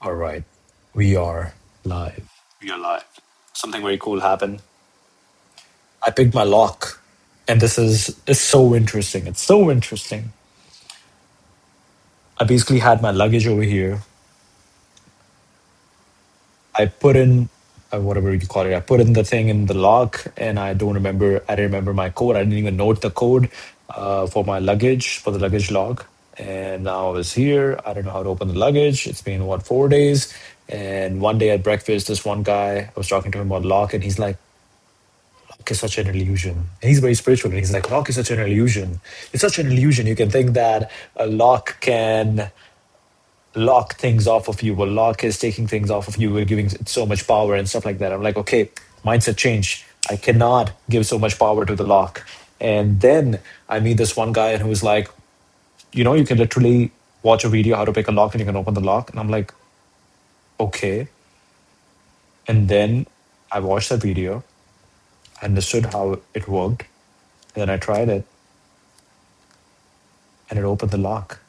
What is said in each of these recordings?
All right, we are live. We are live. Something very cool happened. I picked my lock, and this is so interesting. It's so interesting. I basically had my luggage over here. I put in whatever you call it. I put in the thing in the lock, and I don't remember. I didn't remember my code. I didn't even note the code for my luggage for the luggage lock. And now I was here. I don't know how to open the luggage. It's been what 4 days. And one day at breakfast, this one guy, I was talking to him about lock, and he's like, "Lock is such an illusion." And he's very spiritual, and he's like, "Lock is such an illusion. It's such an illusion. You can think that a lock can lock things off of you. Well, lock is taking things off of you. We're giving it so much power and stuff like that." I'm like, okay, mindset change. I cannot give so much power to the lock. And then I meet this one guy who's like, you can literally watch a video how to pick a lock and you can open the lock. And I'm like, okay. And then I watched the video, I understood how it worked, and then I tried it and it opened the lock.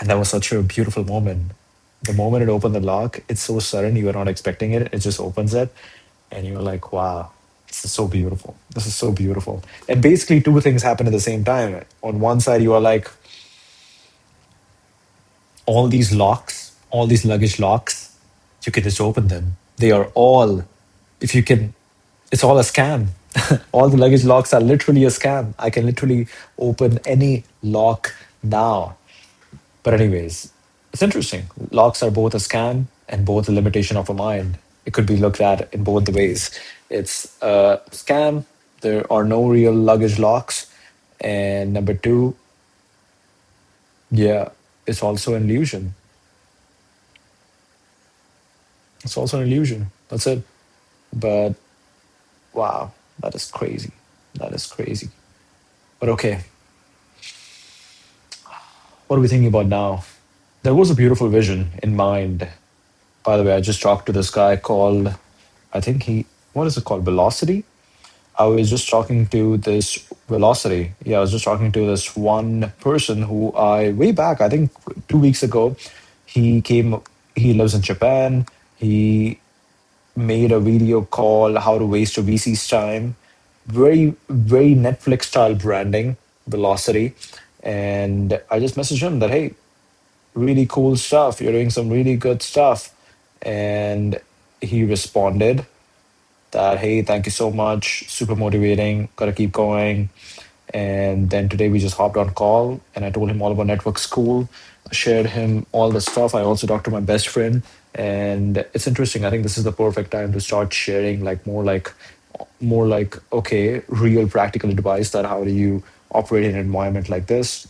And that was such a beautiful moment. The moment it opened the lock, it's so sudden, you are not expecting it. It just opens it. And you're like, wow, this is so beautiful. This is so beautiful. And basically, two things happen at the same time. On one side, you are like, all these locks, all these luggage locks, you can just open them. They are all, if you can, it's all a scam. All the luggage locks are literally a scam. I can literally open any lock now. But anyways, it's interesting. Locks are both a scam and both a limitation of a mind. It could be looked at in both the ways. It's a scam. There are no real luggage locks. And number two, yeah, it's also an illusion. It's also an illusion. That's it. But wow, that is crazy. That is crazy. But okay, what are we thinking about now? There was a beautiful vision in mind. By the way, I just talked to this guy called, I think what is it called? Velocity? I was just talking to this Velocity. Yeah, I was just talking to this one person who way back, I think 2 weeks ago, he came, he lives in Japan. He made a video called How to Waste Your VC's Time. Very, very Netflix style branding, Velocity. And I just messaged him that, hey, really cool stuff. You're doing some really good stuff. And he responded that, hey, thank you so much. Super motivating. Gotta keep going. And then today we just hopped on call and I told him all about Network School. I shared him all the stuff. I also talked to my best friend. And it's interesting. I think this is the perfect time to start sharing like okay, real practical advice that how do you operate in an environment like this.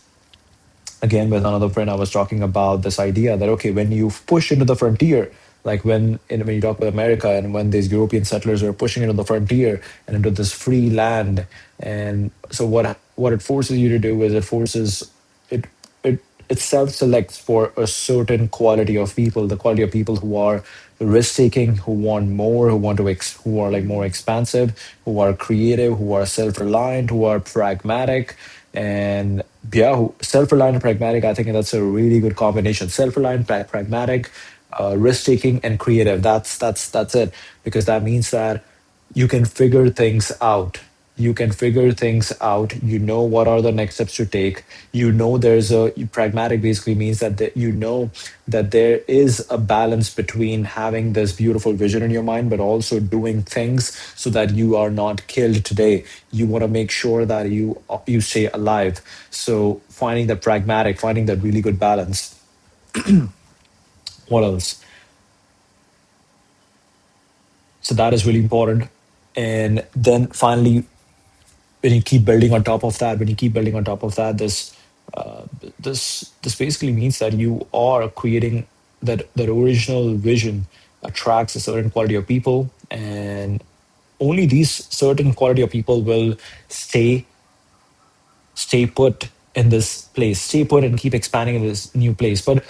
Again, with another friend, I was talking about this idea that okay, when you push into the frontier, like when you talk about America and when these European settlers are pushing into the frontier and into this free land, and so what it forces you to do is it it it self selects for a certain quality of people, the quality of people who are risk taking, who want more, who are like more expansive, who are creative, who are self reliant, who are pragmatic, and yeah, self reliant and pragmatic. I think that's a really good combination. Self reliant, pragmatic, risk taking, and creative. That's it because that means that you can figure things out. You can figure things out. You know what are the next steps to take. You know there's a pragmatic basically means that you know that there is a balance between having this beautiful vision in your mind, but also doing things so that you are not killed today. You want to make sure that you stay alive. So finding that pragmatic, finding that really good balance. What else? So that is really important. And then finally, when you keep building on top of that, when you keep building on top of that, uh, this basically means that you are creating that original vision attracts a certain quality of people, and only these certain quality of people will stay stay put in this place, stay put and keep expanding in this new place. But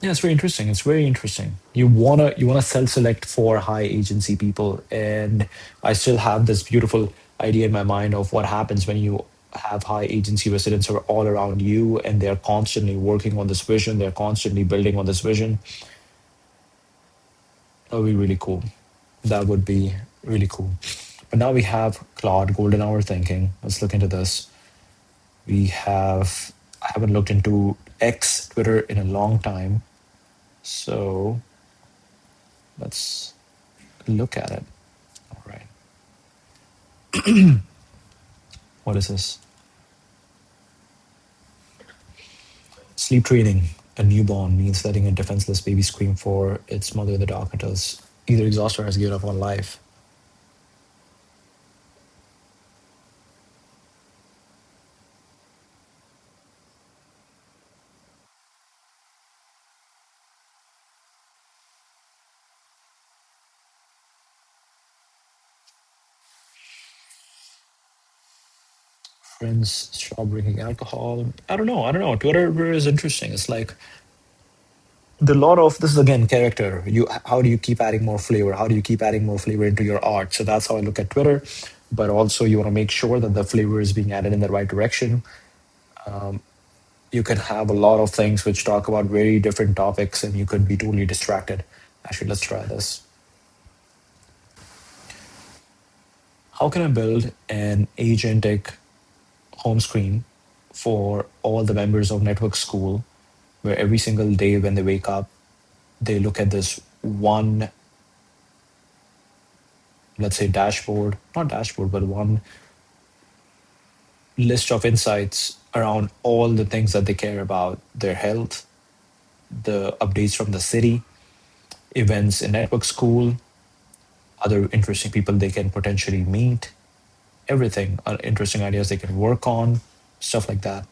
yeah, it's very interesting. It's very interesting. You wanna self-select for high agency people, and I still have this beautiful idea in my mind of what happens when you have high agency residents who are all around you, and they're constantly working on this vision, they're constantly building on this vision. That would be really cool. That would be really cool. But now we have Claude, golden hour thinking. Let's look into this. We have, I haven't looked into X, Twitter in a long time. So let's look at it. All right. What is this? Sleep training. A newborn means letting a defenseless baby scream for its mother in the dark until it's either exhausted or has given up on life. Friends stop drinking alcohol. I don't know. I don't know. Twitter is interesting. It's like the lot of this is again character. You how do you keep adding more flavor? How do you keep adding more flavor into your art? So that's how I look at Twitter. But also you want to make sure that the flavor is being added in the right direction. You can have a lot of things which talk about very different topics and you could be totally distracted. Actually, let's try this. How can I build an agentic home screen for all the members of network school where every single day when they wake up, they look at this one, let's say, dashboard, not dashboard, but one list of insights around all the things that they care about their health, the updates from the city, events in network school, other interesting people they can potentially meet, everything, interesting ideas they can work on, stuff like that.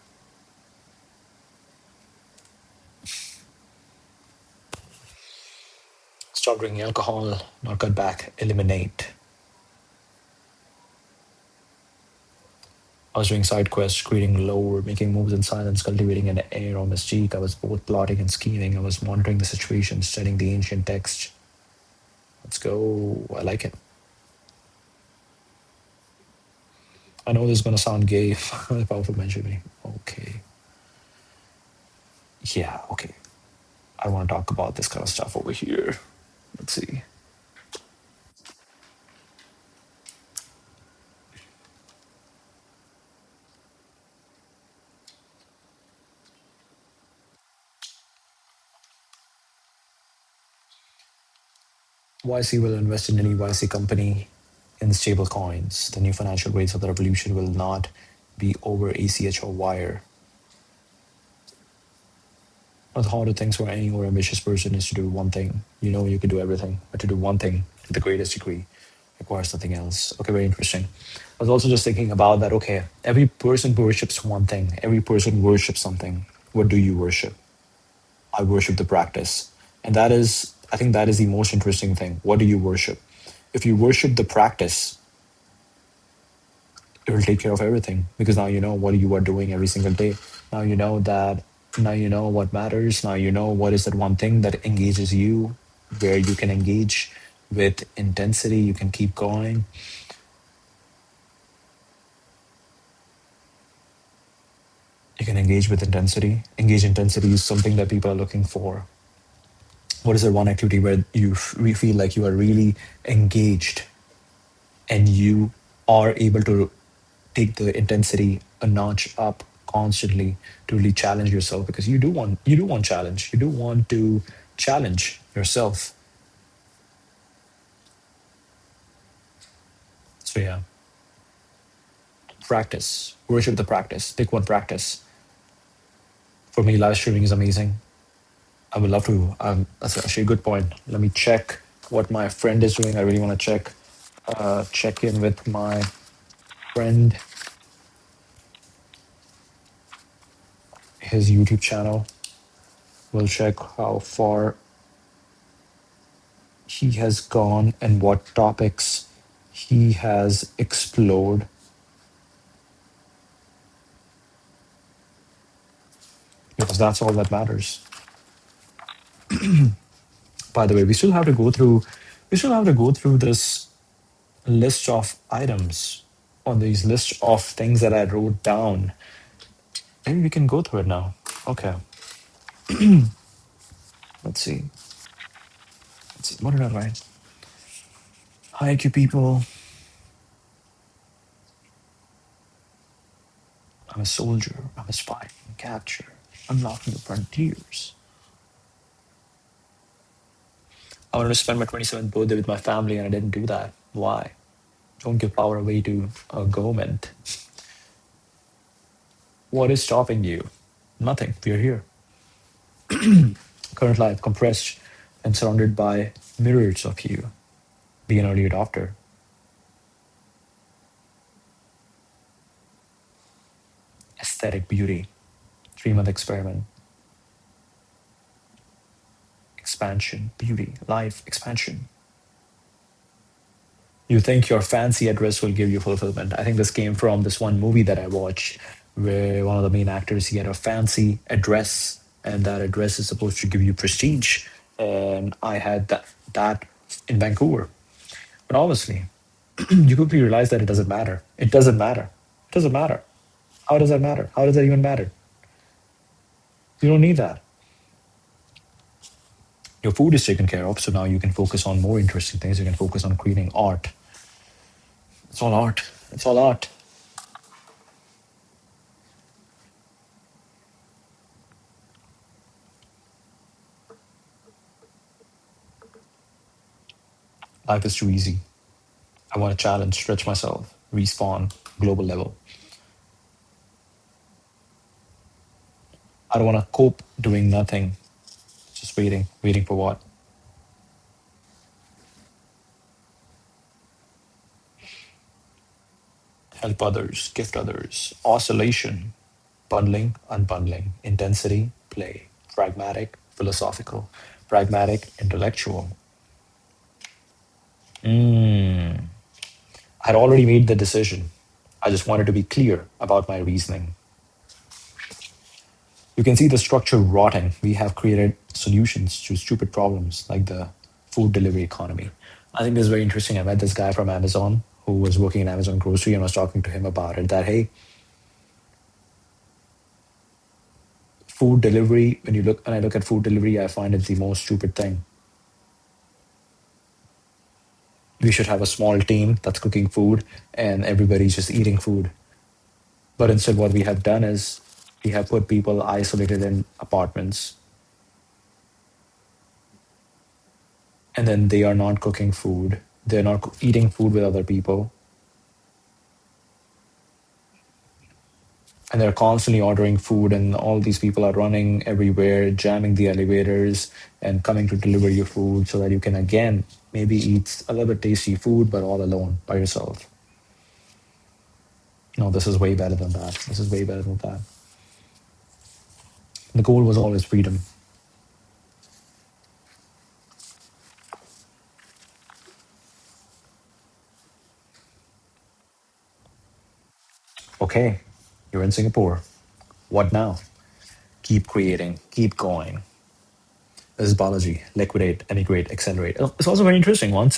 Stop drinking alcohol, not cut back, eliminate. I was doing side quests, creating lore, making moves in silence, cultivating an air on mystique. I was both plotting and scheming. I was monitoring the situation, studying the ancient text. Let's go. I like it. I know this is going to sound gay if I mention me. Okay. Yeah, okay. I want to talk about this kind of stuff over here. Let's see. YC will invest in any YC company in stable coins. The new financial rates of the revolution will not be over ACH or wire. One of the harder things for any more ambitious person is to do one thing. You know you can do everything, but to do one thing to the greatest degree requires nothing else. Okay, very interesting. I was also just thinking about that. Okay, every person worships one thing. Every person worships something. What do you worship? I worship the practice. And that is, I think that is the most interesting thing. What do you worship? If you worship the practice, it will take care of everything because now you know what you are doing every single day. Now you know that, now you know what matters. Now you know what is that one thing that engages you, where you can engage with intensity, you can keep going. You can engage with intensity. Engage intensity is something that people are looking for. What is the one activity where you feel like you are really engaged and you are able to take the intensity a notch up constantly to really challenge yourself because you do want challenge. You do want to challenge yourself. So yeah, practice. Worship the practice. Pick one practice. For me, live streaming is amazing. I would love to. That's actually a good point. Let me check what my friend is doing. I really want to check in with my friend, his YouTube channel. We'll check how far he has gone and what topics he has explored because that's all that matters. By the way, we still have to go through this list of items. on these list of things that I wrote down. Maybe we can go through it now. Okay, let's see. Let's see. What did I write? Hi, IQ people. I'm a soldier. I'm a spy. I'm capture. Unlocking the frontiers. I wanted to spend my 27th birthday with my family and I didn't do that. Why? Don't give power away to a government. What is stopping you? Nothing. We're here. Current life compressed and surrounded by mirrors of you. Be an early adopter. Aesthetic beauty. 3-month experiment. Expansion. Beauty. Life. Expansion. You think your fancy address will give you fulfillment. I think this came from this one movie that I watched where one of the main actors he had a fancy address and that address is supposed to give you prestige. And I had that in Vancouver. But honestly, you quickly realize that it doesn't matter. It doesn't matter. It doesn't matter. How does that matter? How does that even matter? You don't need that. Your food is taken care of, so now you can focus on more interesting things. You can focus on creating art. It's all art. It's all art. Life is too easy. I want to challenge, stretch myself, respawn, global level. I don't want to cope doing nothing, just waiting. Waiting for what? Help others, gift others, oscillation, bundling, unbundling, intensity, play, pragmatic, philosophical, pragmatic, intellectual. Mm. I'd already made the decision. I just wanted to be clear about my reasoning. You can see the structure rotting. We have created solutions to stupid problems like the food delivery economy. I think this is very interesting. I met this guy from Amazon who was working in Amazon grocery and was talking to him about it that, hey, food delivery, when I look at food delivery, I find it the most stupid thing. We should have a small team that's cooking food and everybody's just eating food. But instead, what we have done is we have put people isolated in apartments and then they are not cooking food. They're not eating food with other people. And they're constantly ordering food, and all these people are running everywhere, jamming the elevators, and coming to deliver your food so that you can again maybe eat a little bit tasty food, but all alone by yourself. No, this is way better than that. This is way better than that. The goal was always freedom. Okay, you're in Singapore. What now? Keep creating, keep going. This is biology. Liquidate, emigrate, accelerate. It's also very interesting. Once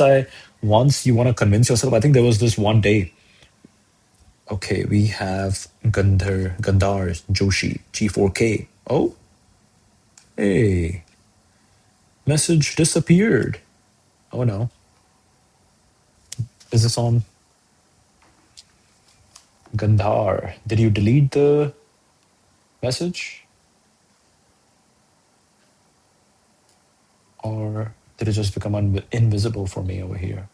you want to convince yourself, I think there was this one day. Okay, we have Gandhar, Joshi, G4K. Oh, hey, message disappeared. Oh no. Is this on Gandhar? Did you delete the message? Or did it just become invisible for me over here?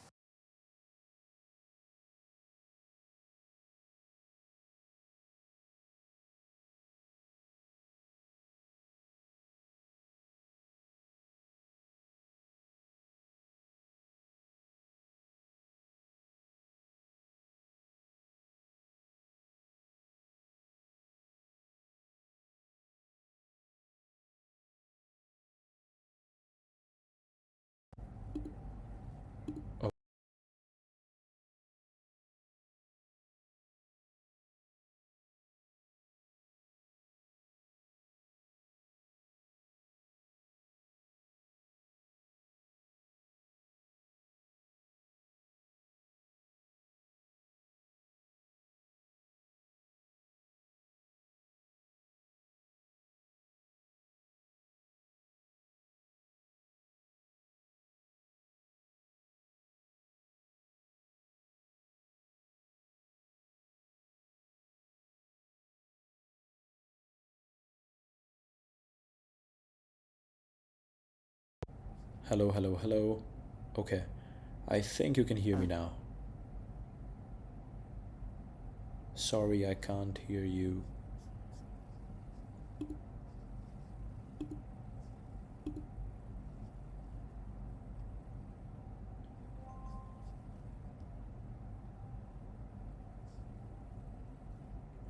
Hello, hello, hello. Okay, I think you can hear me now. Sorry, I can't hear you.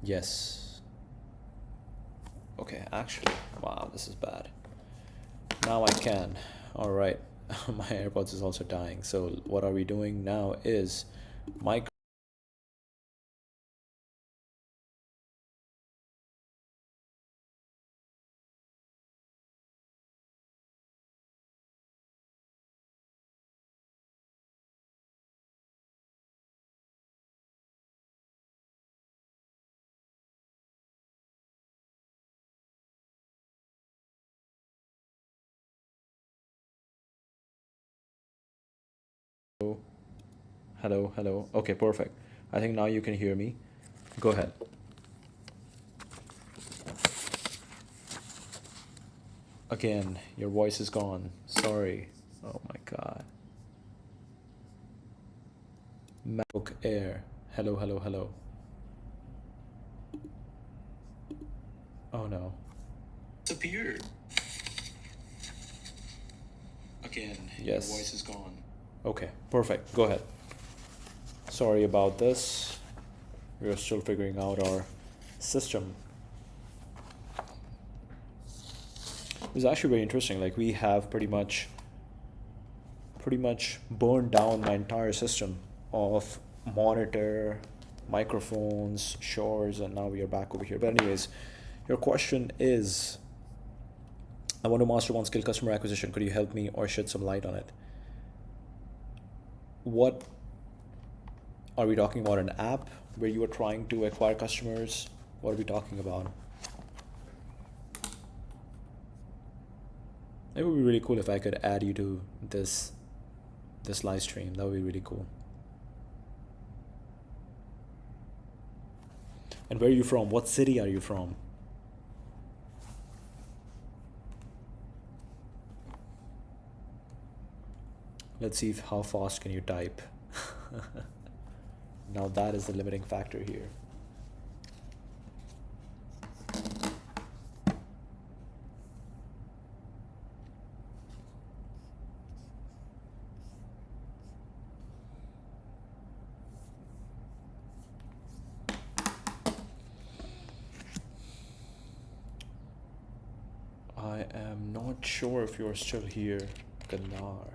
Yes. Okay, actually, wow, this is bad. Now I can. All right. My AirPods is also dying. So what are we doing now is mic. Hello, hello. Okay, perfect. I think now you can hear me. Go ahead. Again, your voice is gone. Sorry. Oh my god. MacBook Air. Hello, hello, hello. Oh no. Disappeared. Again, yes. Your voice is gone. Okay, perfect. Go ahead. Sorry about this. We're still figuring out our system. It's actually very interesting. Like we have pretty much burned down my entire system of monitor, microphones, shores, and now we are back over here. But anyways, your question is, I want to master one skill customer acquisition. Could you help me or shed some light on it? What are we talking about? An app where you are trying to acquire customers? What are we talking about? It would be really cool if I could add you to this live stream. That would be really cool. And where are you from? What city are you from? Let's see how fast can you type. Now that is the limiting factor here. I am not sure if you're still here, Gandhar.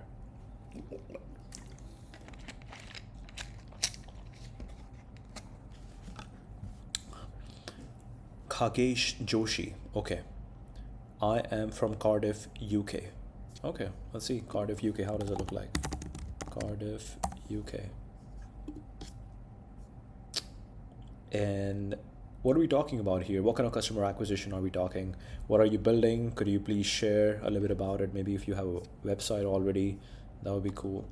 Khagesh Joshi. Okay. I am from Cardiff, UK. Okay, let's see. Cardiff, UK. How does it look like? Cardiff, UK. And what are we talking about here? What kind of customer acquisition are we talking? What are you building? Could you please share a little bit about it? Maybe if you have a website already, that would be cool.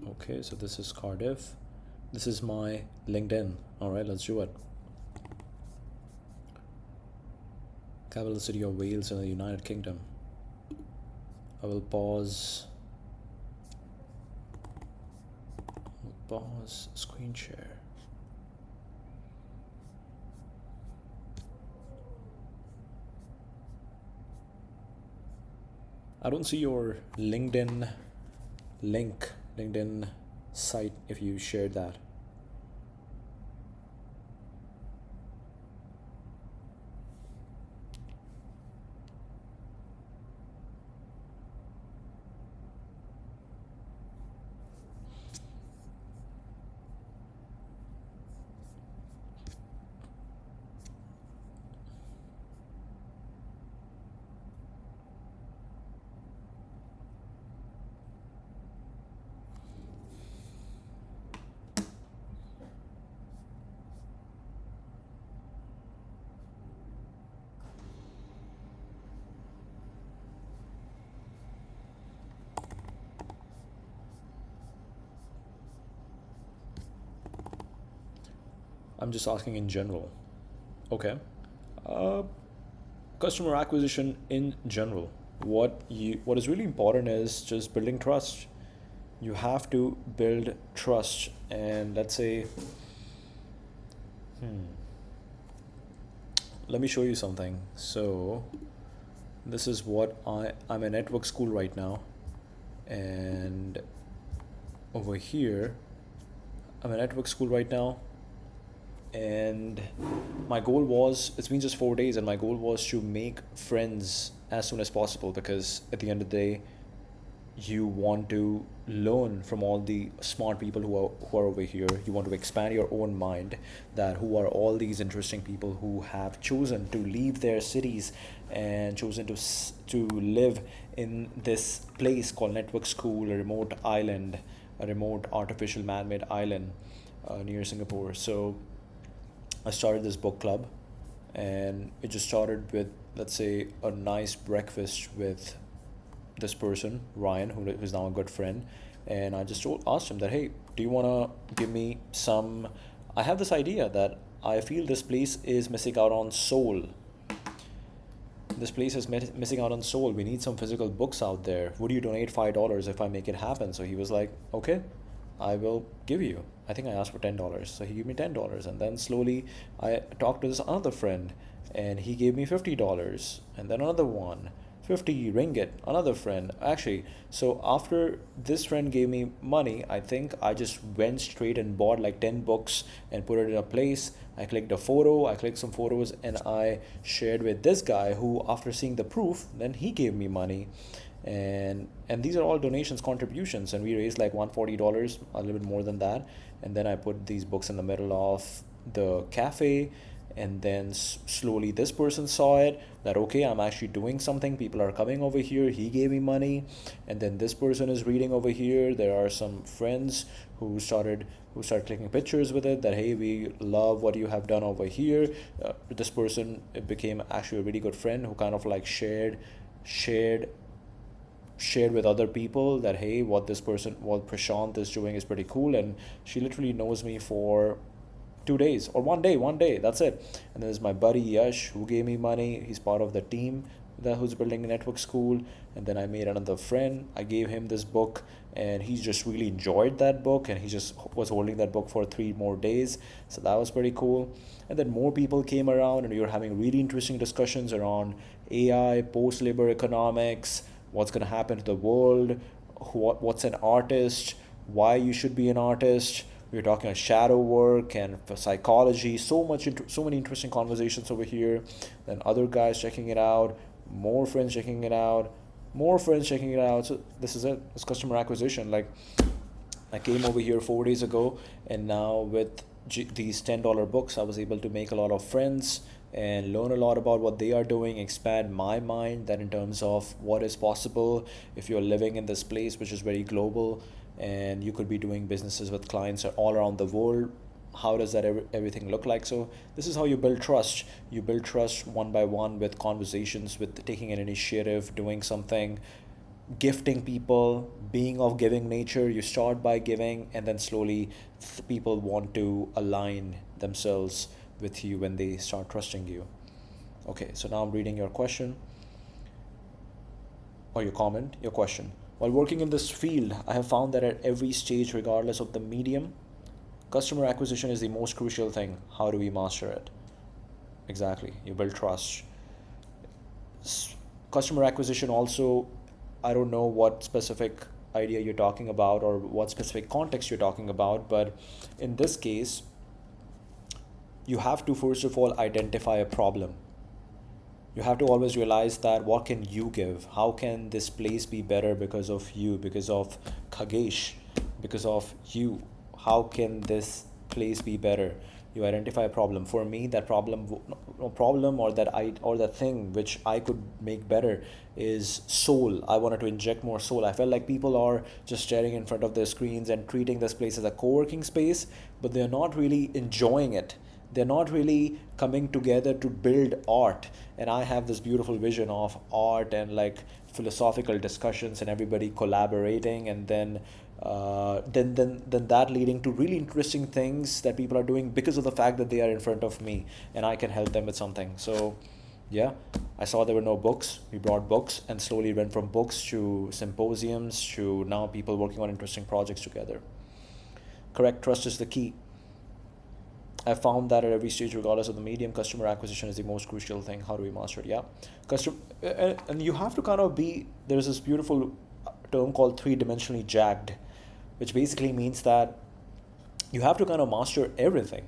Okay, so this is Cardiff. This is my LinkedIn. All right, let's do it. Capital city of Wales in the United Kingdom. I will pause screen share. I don't see your LinkedIn link, LinkedIn site if you shared that. I'm just asking in general. Okay. Uh, Customer acquisition in general. What is really important is just building trust. You have to build trust, and let's say, let me show you something. So this is what I'm in network school right now, and over here I'm in network school right now, and my goal was, it's been just 4 days, and my goal was to make friends as soon as possible, because at the end of the day you want to learn from all the smart people who are over here. You want to expand your own mind, that who are all these interesting people who have chosen to leave their cities and chosen to live in this place called network school, a remote island, a remote artificial man-made island near Singapore. So I started this book club, and it just started with, let's say, a nice breakfast with this person, Ryan, who is now a good friend. And I just asked him that, hey, do you want to give me some? I have this idea that I feel this place is missing out on soul. This place is missing out on soul. We need some physical books out there. Would you donate $5 if I make it happen? So he was like, okay, I will give you. I think I asked for $10. So he gave me $10. And then slowly I talked to this other friend, and he gave me $50. And then another one, 50 ringgit, another friend. Actually, so after this friend gave me money, I think I just went straight and bought like 10 books and put it in a place. I clicked a photo, I clicked some photos, and I shared with this guy who, after seeing the proof, then he gave me money. And these are all donations, contributions, and we raised like $140, a little bit more than that. And then I put these books in the middle of the cafe, and then slowly this person saw it, that okay, I'm actually doing something, people are coming over here, he gave me money. And then this person is reading over here, there are some friends who started taking pictures with it, that hey, we love what you have done over here. This person, it became actually a really good friend, who kind of like shared shared with other people that hey, what Prashant is doing is pretty cool. And she literally knows me for 2 days or one day, that's it. And there's my buddy Yash, who gave me money. He's part of the team that who's building a network school. And then I made another friend, I gave him this book, and he just really enjoyed that book, and he just was holding that book for 3 more days. So that was pretty cool. And then more people came around, and we were having really interesting discussions around AI, post labor economics, what's going to happen to the world, what's an artist, why you should be an artist. We were talking about shadow work and psychology. So many interesting conversations over here. Then other guys checking it out, more friends checking it out, more friends checking it out. So this is it. It's customer acquisition. Like, I came over here 4 days ago, and now with these $10 books, I was able to make a lot of friends and learn a lot about what they are doing, expand my mind that in terms of what is possible if you're living in this place which is very global, and you could be doing businesses with clients all around the world. How does that everything look like? So this is how you build trust. You build trust one by one, with conversations, with taking an initiative, doing something, gifting people, being of giving nature. You start by giving, and then slowly people want to align themselves with you when they start trusting you. Okay, so now I'm reading your question, or your comment, your question. While working in this field, I have found that at every stage, regardless of the medium, customer acquisition is the most crucial thing. How do we master it? Exactly, you build trust. Customer acquisition also, I don't know what specific idea you're talking about or what specific context you're talking about, but in this case, you have to first of all identify a problem. You have to always realize that what can you give? How can this place be better because of you, because of Khagesh, because of you? How can this place be better? You identify a problem. For me, that problem or that thing which I could make better is soul. I wanted to inject more soul. I felt like people are just staring in front of their screens and treating this place as a co-working space, but they're not really enjoying it. They're not really coming together to build art. And I have this beautiful vision of art and like philosophical discussions and everybody collaborating, and then then that leading to really interesting things that people are doing because of the fact that they are in front of me and I can help them with something. So yeah, I saw there were no books. We brought books and slowly went from books to symposiums to now people working on interesting projects together. Correct, trust is the key. I found that at every stage, regardless of the medium, customer acquisition is the most crucial thing. How do we master it? Yeah, custom, and you have to kind of be. There's this beautiful term called three-dimensionally jagged, which basically means that you have to kind of master everything.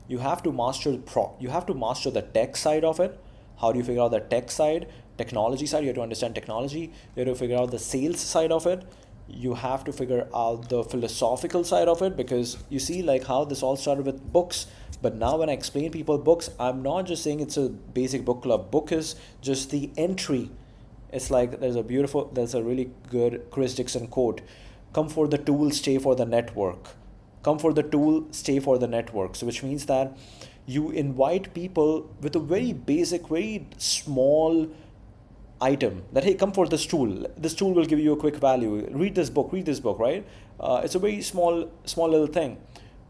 You have to master you have to master the tech side of it. How do you figure out the tech side, technology side? You have to understand technology. You have to figure out the sales side of it. You have to figure out the philosophical side of it, because you see like how this all started with books. But now when I explain people books, I'm not just saying it's a basic book club. Book is just the entry. It's like there's a really good Chris Dixon quote: come for the tool, stay for the network. Come for the tool, stay for the network. So which means that you invite people with a very basic, very small item, that hey, come for this tool will give you a quick value, read this book, right? It's a very small little thing,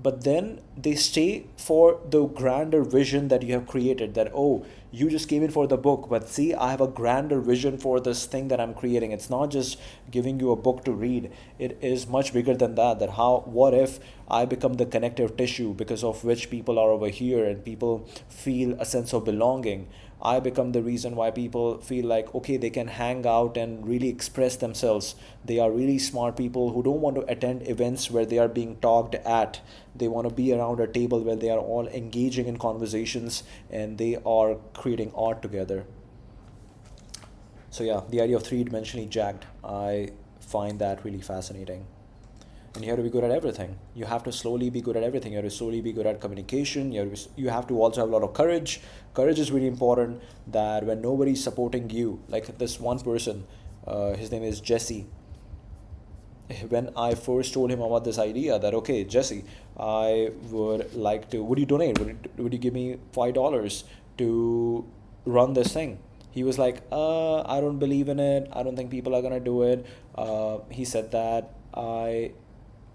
but then they stay for the grander vision that you have created, that oh, you just came in for the book, but see, I have a grander vision for this thing that I'm creating. It's not just giving you a book to read. It is much bigger than that. That how, what if I become the connective tissue because of which people are over here and people feel a sense of belonging. I become the reason why people feel like, okay, they can hang out and really express themselves. They are really smart people who don't want to attend events where they are being talked at. They want to be around a table where they are all engaging in conversations and they are creating art together. So yeah, the idea of three-dimensionally jagged, I find that really fascinating. And you have to be good at everything. You have to slowly be good at everything. You have to slowly be good at communication. You have to also have a lot of courage. Courage is really important, that when nobody's supporting you, like this one person, his name is Jesse. When I first told him about this idea, that okay, Jesse, I would like to, would you donate? Would you give me $5 to run this thing? He was like, I don't believe in it. I don't think people are gonna do it. He said that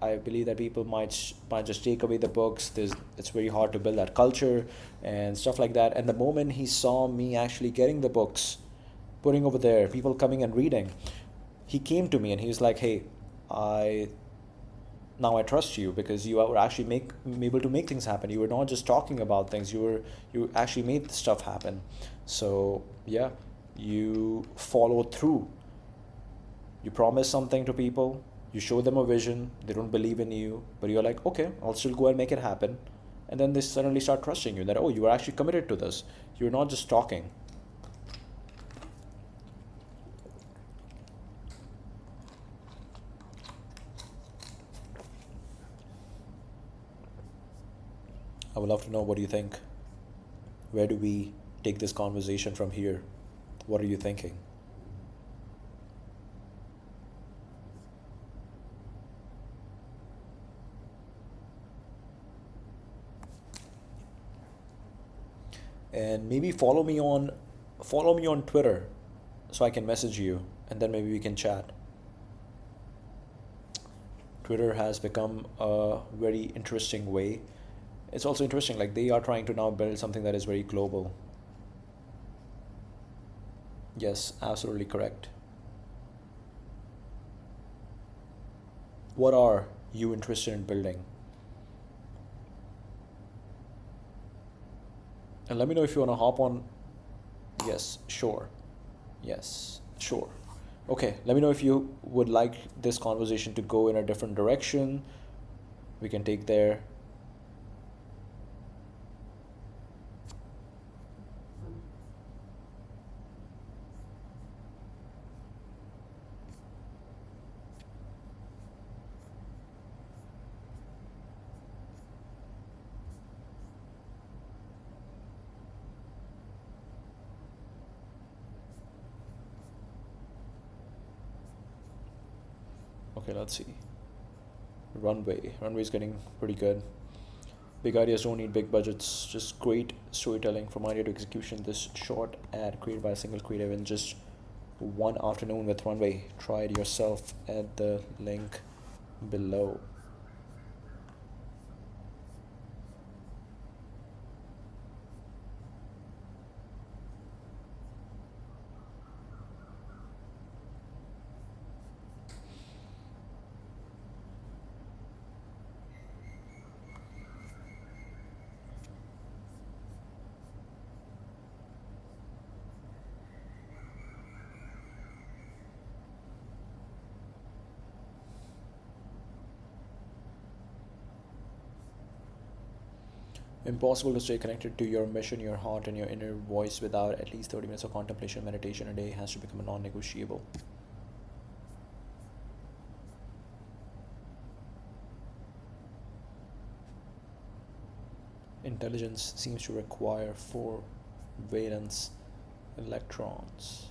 I believe that people might just take away the books. It's very hard to build that culture and stuff like that. And the moment he saw me actually getting the books, putting over there, people coming and reading, he came to me and he was like, "Hey, I now I trust you, because you were actually able to make things happen. You were not just talking about things. You actually made stuff happen. So yeah, you follow through. You promise something to people, you show them a vision, they don't believe in you, but you're like, okay, I'll still go and make it happen. And then they suddenly start trusting you, that, oh, you are actually committed to this. You're not just talking." I would love to know, what do you think? Where do we take this conversation from here? What are you thinking? And maybe follow me on Twitter so I can message you and then maybe we can chat. Twitter has become a very interesting way. It's also interesting, like they are trying to now build something that is very global. Yes, absolutely correct. What are you interested in building? And let me know if you want to hop on. Yes, sure. Yes, sure. Okay, let me know if you would like this conversation to go in a different direction. We can take there. Okay, let's see. Runway is getting pretty good. Big ideas don't need big budgets, just great storytelling from idea to execution. This short ad created by a single creative in just one afternoon with Runway. Try it yourself at the link below. Impossible to stay connected to your mission, your heart, and your inner voice without at least 30 minutes of contemplation, meditation a day has to become a non negotiable. Intelligence seems to require four valence electrons.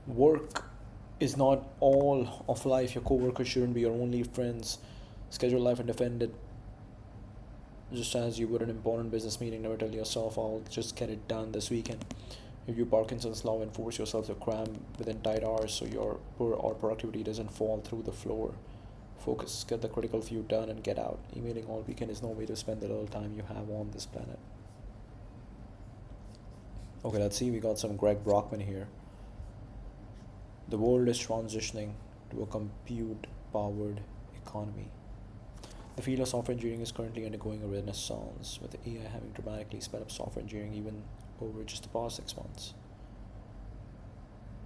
Work is not all of life. Your coworkers shouldn't be your only friends. Schedule life and defend it just as you would an important business meeting. Never tell yourself, I'll just get it done this weekend. Review Parkinson's law and force yourself to cram within tight hours so your poor or productivity doesn't fall through the floor. Focus, get the critical few done and get out. Emailing all weekend is no way to spend the little time you have on this planet. Okay, let's see. We got some Greg Brockman here. The world is transitioning to a compute powered economy. The field of software engineering is currently undergoing a renaissance, with AI having dramatically sped up software engineering even over just the past 6 months.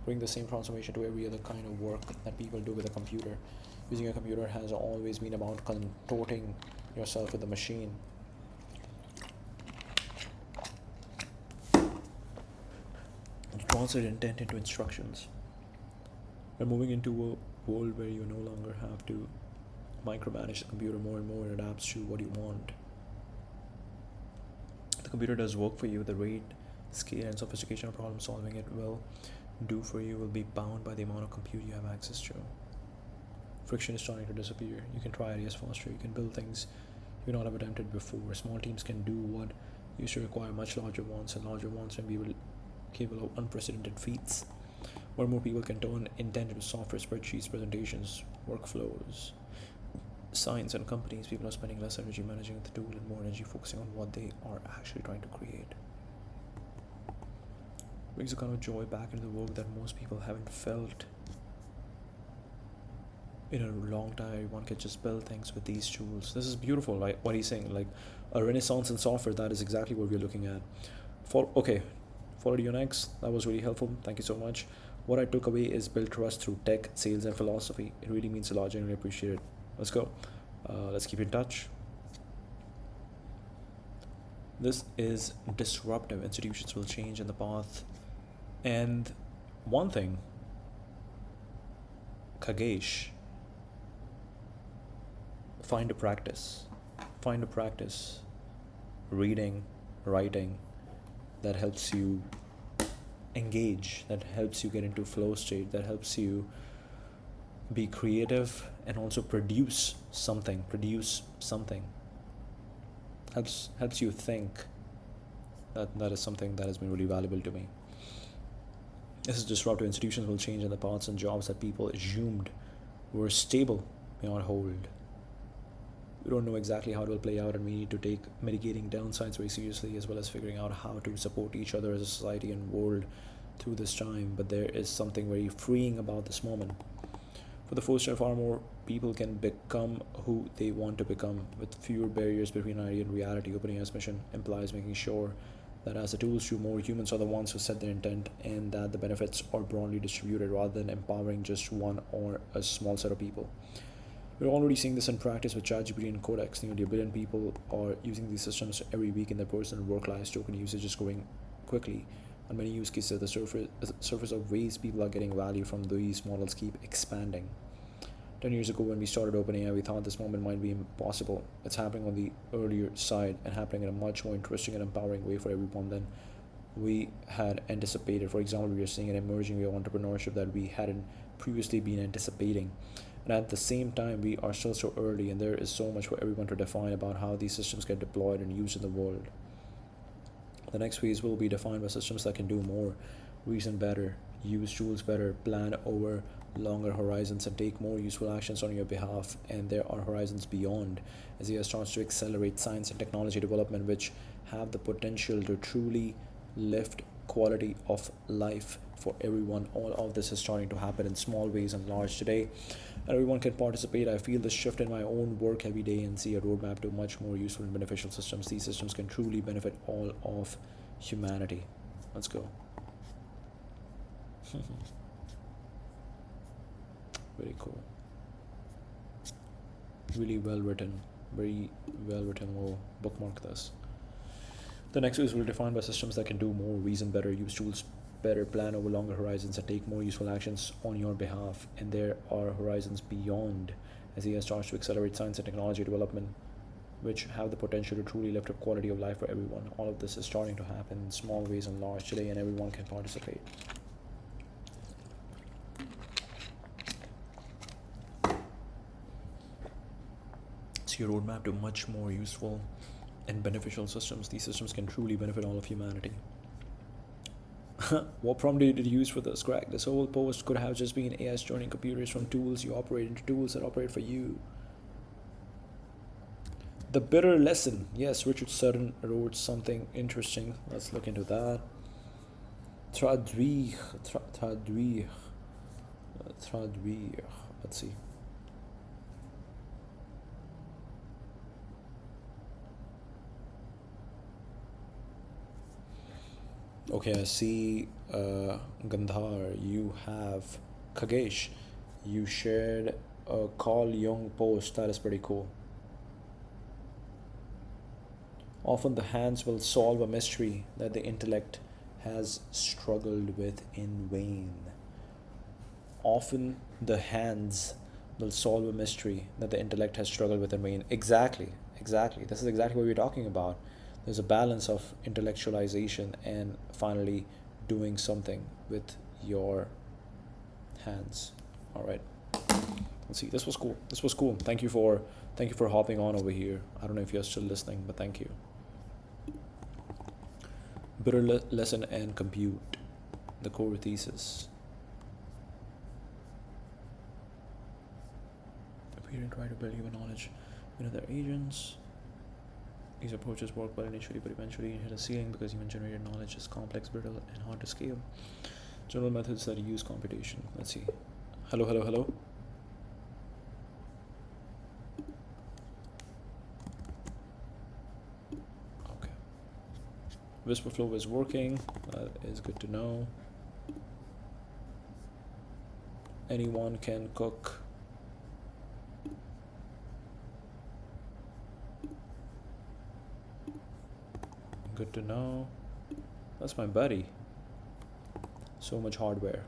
Bring the same transformation to every other kind of work that people do with a computer. Using a computer has always been about contorting yourself with the machine. You translate intent into instructions. We're moving into a world where you no longer have to micromanage the computer more and more. It adapts to what you want. The computer does work for you. The rate, scale, and sophistication of problem solving it will do for you will be bound by the amount of compute you have access to. Friction is starting to disappear. You can try ideas faster. You can build things you not have attempted before. Small teams can do what used to require much larger ones, and larger ones can be capable of unprecedented feats. Where more people can turn intent into software, spreadsheets, presentations, workflows. Science and companies, people are spending less energy managing the tool and more energy focusing on what they are actually trying to create. Brings a kind of joy back into the work that most people haven't felt in a long time. One can just build things with these tools. This is beautiful, like what he's saying, like a renaissance in software. That is exactly what we're looking at. Followed you next. That was really helpful. Thank you so much. What I took away is build trust through tech, sales, and philosophy. It really means a lot. Genuinely appreciate it. Let's go. Let's keep in touch. This is disruptive. Institutions will change in the path. And one thing, Kagesh, find a practice. Find a practice. Reading, writing, that helps you engage, that helps you get into flow state, that helps you be creative and also produce something. Helps you think. That is something that has been really valuable to me. This is disruptive. Institutions will change, and the paths and jobs that people assumed were stable may not hold. We don't know exactly how it will play out, and we need to take mitigating downsides very seriously, as well as figuring out how to support each other as a society and world through this time. But there is something very freeing about this moment. For the first time, far more people can become who they want to become, with fewer barriers between idea and reality. Opening AI's mission implies making sure that as the tools do, more humans are the ones who set their intent, and that the benefits are broadly distributed rather than empowering just one or a small set of people. We're already seeing this in practice with ChatGPT and Codex. Nearly a billion people are using these systems every week in their personal work lives. Token usage is growing quickly. On many use cases, the surface of ways people are getting value from these models keep expanding. 10 years ago, when we started OpenAI, we thought this moment might be impossible. It's happening on the earlier side and happening in a much more interesting and empowering way for everyone than we had anticipated. For example, we are seeing an emerging way of entrepreneurship that we hadn't previously been anticipating. And at the same time, we are still so early, and there is so much for everyone to define about how these systems get deployed and used in the world. The next phase will be defined by systems that can do more, reason better, use tools better, plan over longer horizons, and take more useful actions on your behalf. And there are horizons beyond, as AI starts to accelerate science and technology development, which have the potential to truly lift quality of life for everyone. All of this is starting to happen in small ways and large today. Everyone can participate. I feel this shift in my own work every day and see a roadmap to much more useful and beneficial systems. These systems can truly benefit all of humanity. Let's go. Very cool. Really well written. Very well written. We'll bookmark this. The next is will defined by systems that can do more, reason better, use tools better, plan over longer horizons, and take more useful actions on your behalf. And there are horizons beyond, as AI starts to accelerate science and technology development, which have the potential to truly lift up quality of life for everyone. All of this is starting to happen in small ways and large today, and everyone can participate. See a roadmap to much more useful and beneficial systems. These systems can truly benefit all of humanity. What prompt did you use for this, Greg? This whole post could have just been AI turning computers from tools you operate into tools that operate for you. The bitter lesson. Yes, Richard Sutton wrote something interesting. Let's look into that. Traduire. Let's see. Okay, I see Gandhar, you have Kagesh, you shared a Carl Jung post. That is pretty cool. Often the hands will solve a mystery that the intellect has struggled with in vain. Often the hands will solve a mystery that the intellect has struggled with in vain. Exactly, exactly. This is exactly what we're talking about. There's a balance of intellectualization and finally doing something with your hands. All right. Let's see. This was cool. This was cool. Thank you for hopping on over here. I don't know if you're still listening, but thank you. Bitter lesson and compute. The core thesis. Appear and try to build human knowledge with other agents. These approaches work well initially, but eventually hit a ceiling because human generated knowledge is complex, brittle, and hard to scale. General methods that use computation. Let's see. Hello, hello, hello. Okay. Whisperflow is working. That is good to know. Anyone can cook. Good to know. That's my buddy. So much hardware.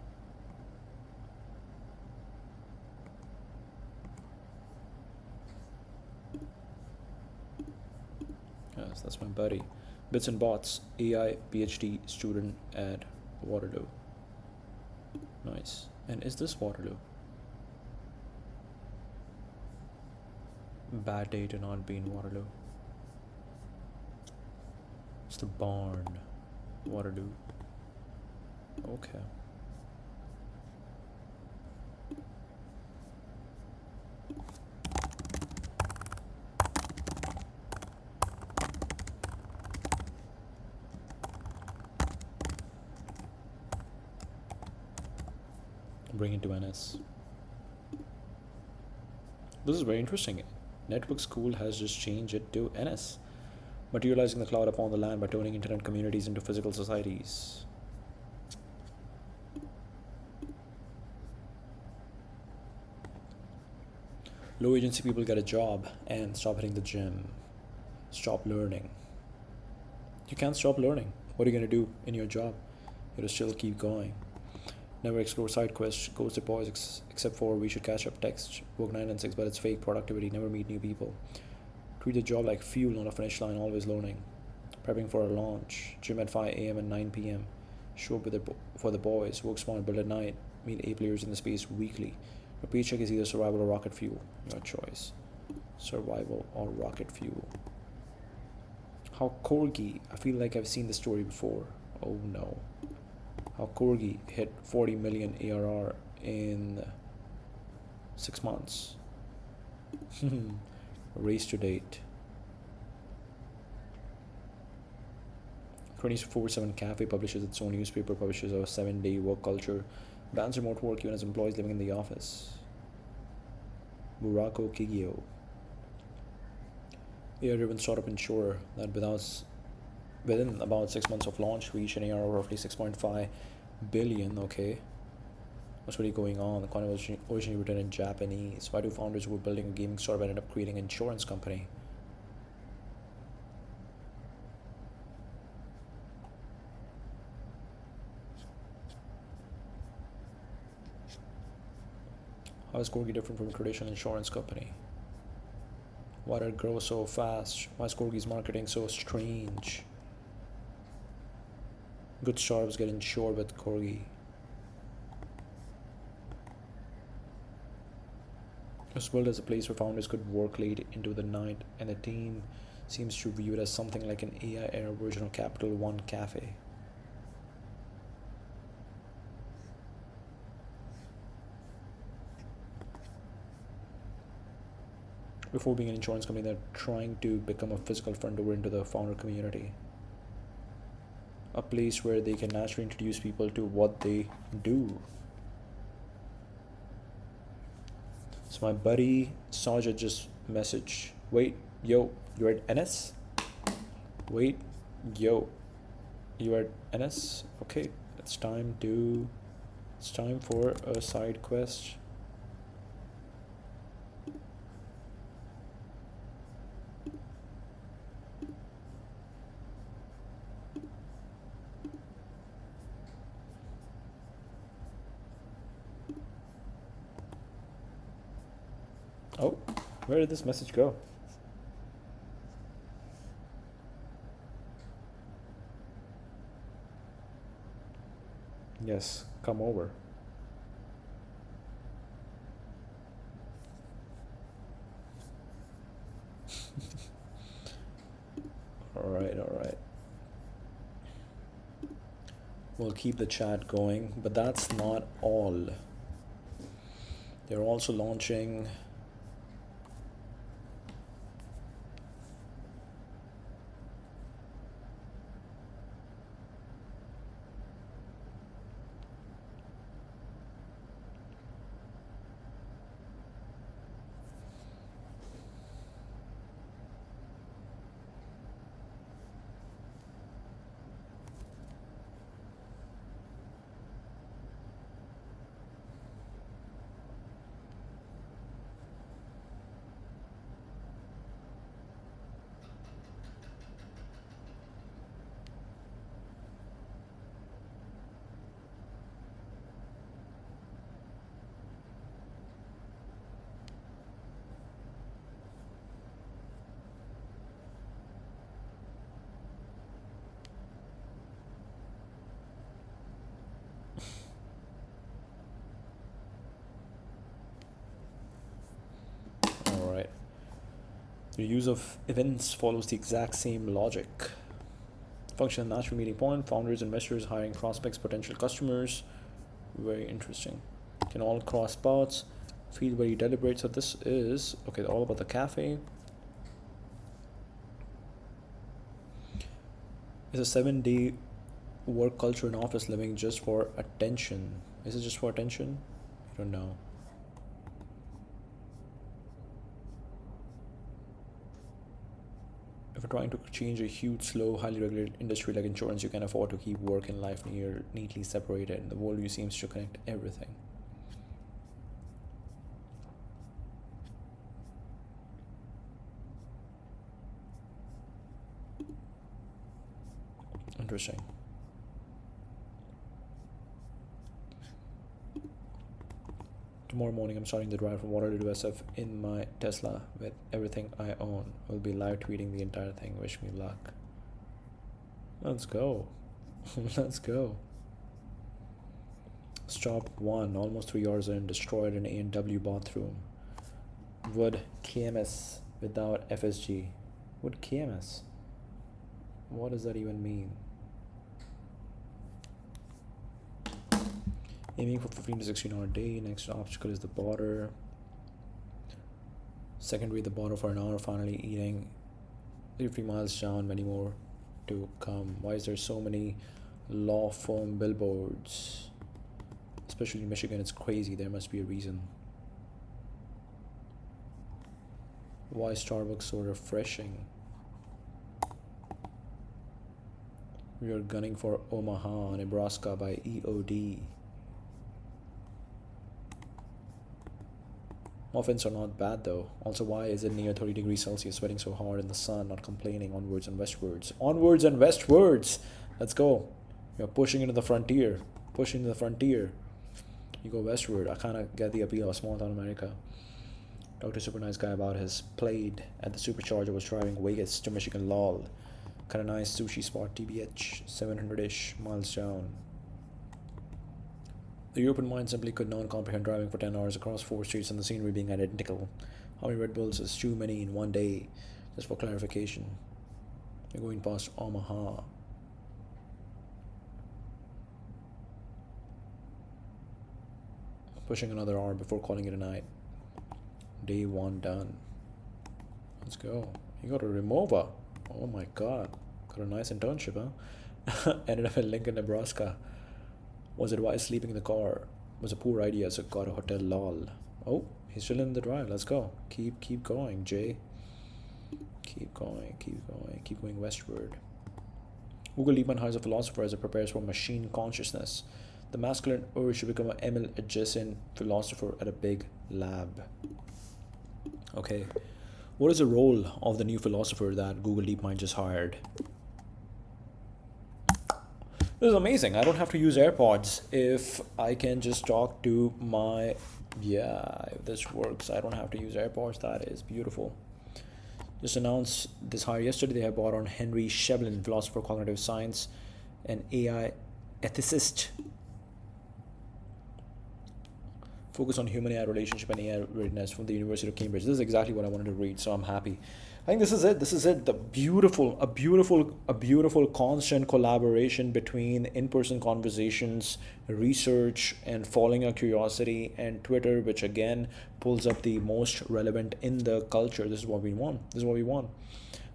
Yes, that's my buddy. Bits and Bots, AI PhD student at Waterloo. Nice. And is this Waterloo? Bad day to not be in Waterloo. It's the barn. Waterloo. Okay. Bring it to NS. This is very interesting. Network School has just changed it to NS. Materializing the cloud upon the land by turning internet communities into physical societies. Low agency people get a job and stop hitting the gym. Stop learning. You can't stop learning. What are you going to do in your job? You have to still keep going. Never explore side quests, ghost deploys, except for we should catch up text. Work 9 and 6, but it's fake productivity. Never meet new people. Treat the job like fuel, not a finish line. Always learning. Prepping for a launch. Gym at 5 a.m. and 9 p.m. Show up with for the boys. Work smart, build at night. Meet A players in the space weekly. Your paycheck is either survival or rocket fuel. Your choice. Survival or rocket fuel. How Corgi. I feel like I've seen the story before. Oh no. How Corgi hit 40 million ARR in 6 months. Race to date. 24/7 Cafe publishes its own newspaper, publishes a 7-day work culture, bans remote work even as employees living in the office. Burako Kigyo. AI-driven startup insurer that within about 6 months of launch reached an ARR of roughly 6.5 billion. Okay. What's really going on? The content was originally written in Japanese. Why do founders who were building a gaming startup ended up creating an insurance company? How is Corgi different from a traditional insurance company? Why did it grow so fast? Why is Corgi's marketing so strange? Good startups get insured with Corgi. It was built as a place where founders could work late into the night, and the team seems to view it as something like an AI era version of Capital One Cafe. Before being an insurance company, they're trying to become a physical front door into the founder community. A place where they can naturally introduce people to what they do. So my buddy Sajid just messaged, wait, yo, you're at NS? Wait, yo, you're at NS? Okay, it's time for a side quest. Oh, where did this message go? Yes, come over. Alright, alright. We'll keep the chat going, but that's not all. They're also launching alright. The use of events follows the exact same logic. Function as natural meeting point, founders, investors, hiring prospects, potential customers. Very interesting. Can all cross paths. Feel very deliberate. So this is okay, all about the cafe. It's a 7-day work culture in office living just for attention. Is it just for attention? I don't know. If you're trying to change a huge, slow, highly regulated industry like insurance, you can afford to keep work and life neatly separated. And the worldview seems to connect everything. Interesting. Tomorrow morning, I'm starting the drive from Waterloo to SF in my Tesla with everything I own. I'll be live tweeting the entire thing. Wish me luck. Let's go. Let's go. Stop 1. Almost 3 hours in. Destroyed an A&W bathroom. Wood KMS without FSG. Wood KMS? What does that even mean? Aiming for 15 to 16 hour day. Next obstacle is the border. Secondary, the border for an hour. Finally eating 50 miles down. Many more to come. Why is there so many law firm billboards? Especially in Michigan, it's crazy. There must be a reason. Why is Starbucks so refreshing? We are gunning for Omaha, Nebraska by EOD. Muffins are not bad though. Also, why is it near 30 degrees Celsius, sweating so hard in the sun, not complaining? Onwards and westwards. Onwards and westwards! Let's go. You're pushing into the frontier. Pushing to the frontier. You go westward. I kind of get the appeal of small town America. Talked to a super nice guy about his played at the supercharger, was driving Vegas to Michigan. Lol. Kind of nice sushi spot, TBH. 700-ish miles down. The European mind simply could not comprehend driving for 10 hours across 4 streets and the scenery being identical. How many Red Bulls is too many in one day? Just for clarification. We're going past Omaha. Pushing another hour before calling it a night. Day 1 done. Let's go. You got a Remova. Oh my god. Got a nice internship, huh? Ended up in Lincoln, Nebraska. Was advised sleeping in the car. Was a poor idea, so got a hotel. Lol. Oh, he's still in the drive. Let's go. Keep going, Jay. Keep going westward. Google DeepMind hires a philosopher as it prepares for machine consciousness. The masculine urge to become an ML adjacent philosopher at a big lab. Okay. What is the role of the new philosopher that Google DeepMind just hired? This is amazing. I don't have to use AirPods if I can just talk to my... Yeah, if this works, I don't have to use AirPods. That is beautiful. Just announced this hire yesterday. They have brought on Henry Shevlin, philosopher of cognitive science and AI ethicist. Focus on human-AI relationship and AI readiness from the University of Cambridge. This is exactly what I wanted to read, so I'm happy. I think this is it. This is it. A beautiful constant collaboration between in-person conversations, research, and following our curiosity, and Twitter, which again pulls up the most relevant in the culture. This is what we want.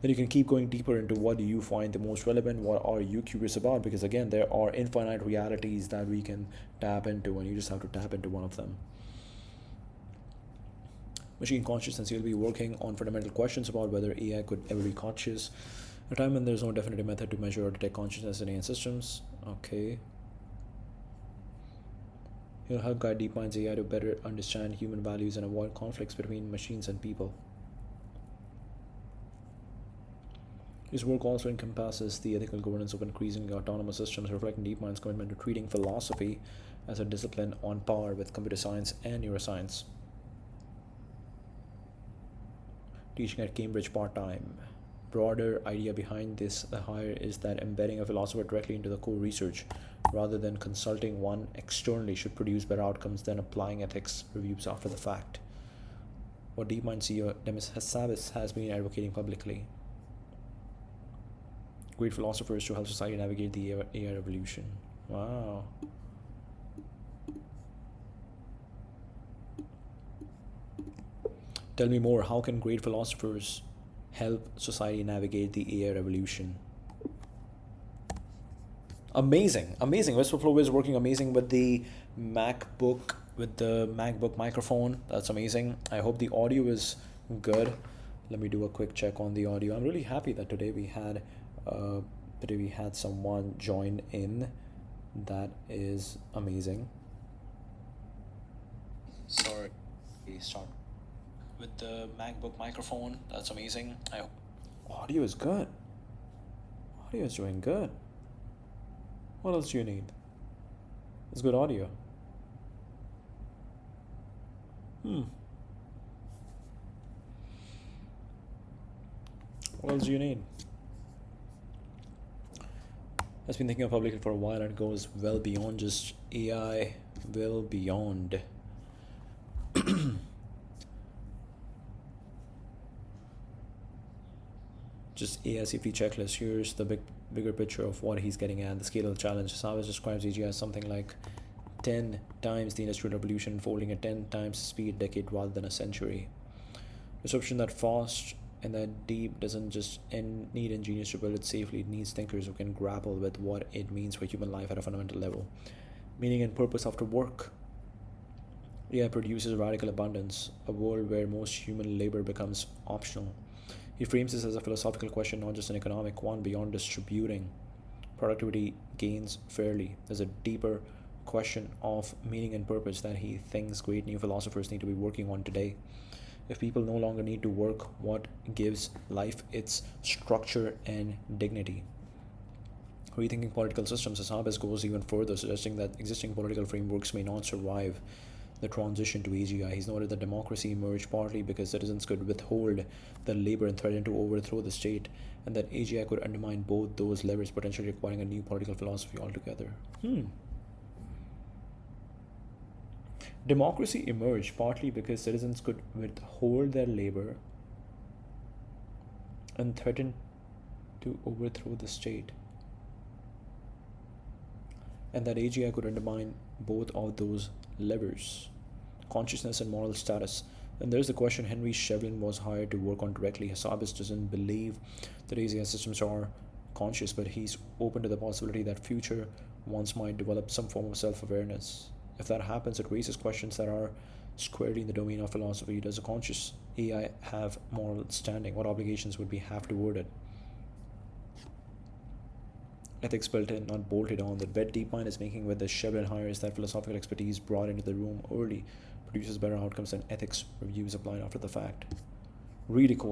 Then you can keep going deeper into what do you find the most relevant, what are you curious about, because again, there are infinite realities that we can tap into, and you just have to tap into one of them. Machine consciousness, you'll be working on fundamental questions about whether AI could ever be conscious. At a time when there's no definitive method to measure or detect consciousness in AI systems. Okay. You'll help guide DeepMind's AI to better understand human values and avoid conflicts between machines and people. His work also encompasses the ethical governance of increasingly autonomous systems, reflecting DeepMind's commitment to treating philosophy as a discipline on par with computer science and neuroscience. Teaching at Cambridge part-time. Broader idea behind this hire is that embedding a philosopher directly into the core research rather than consulting one externally should produce better outcomes than applying ethics reviews after the fact. What DeepMind CEO Demis Hassabis has been advocating publicly. Great philosophers to help society navigate the AI revolution. Wow. Tell me more. How can great philosophers help society navigate the AI revolution? Amazing. Westflow is working amazing with the MacBook microphone. That's amazing. I hope the audio is good. Let me do a quick check on the audio. I'm really happy that today we had someone join in. That is amazing. Sorry, start with the MacBook microphone. That's amazing. Audio is good. Audio is doing good. What else do you need? It's good audio. What else do you need? has been thinking of publicly for a while, and it goes well beyond just AI, well beyond just AI safety checklist. Here's the bigger picture of what he's getting at. The scale of the challenge. Savage describes AGI as something like 10 times the industrial revolution, unfolding at 10 times the speed decade rather than a century. Disruption that fast and that deep doesn't just need engineers to build it safely, it needs thinkers who can grapple with what it means for human life at a fundamental level. Meaning and purpose after work. AI produces radical abundance, a world where most human labor becomes optional. He frames this as a philosophical question, not just an economic one, beyond distributing productivity gains fairly. There's a deeper question of meaning and purpose that he thinks great new philosophers need to be working on today. If people no longer need to work, what gives life its structure and dignity? Rethinking political systems, Asabes goes even further, suggesting that existing political frameworks may not survive the transition to AGI. He's noted that democracy emerged partly because citizens could withhold their labor and threaten to overthrow the state, and that AGI could undermine both those levers, potentially requiring a new political philosophy altogether. Democracy emerged partly because citizens could withhold their labor and threaten to overthrow the state, and that AGI could undermine both of those levers, consciousness and moral status. And there's the question Henry Shevlin was hired to work on directly. Hassabis doesn't believe that AGI systems are conscious, but he's open to the possibility that future ones might develop some form of self-awareness. If that happens, it raises questions that are squarely in the domain of philosophy. Does a conscious AI have moral standing? What obligations would we have toward it? Ethics built in, not bolted on. The bet DeepMind is making with the Shevlin hires that philosophical expertise brought into the room early produces better outcomes than ethics reviews applied after the fact. Really cool.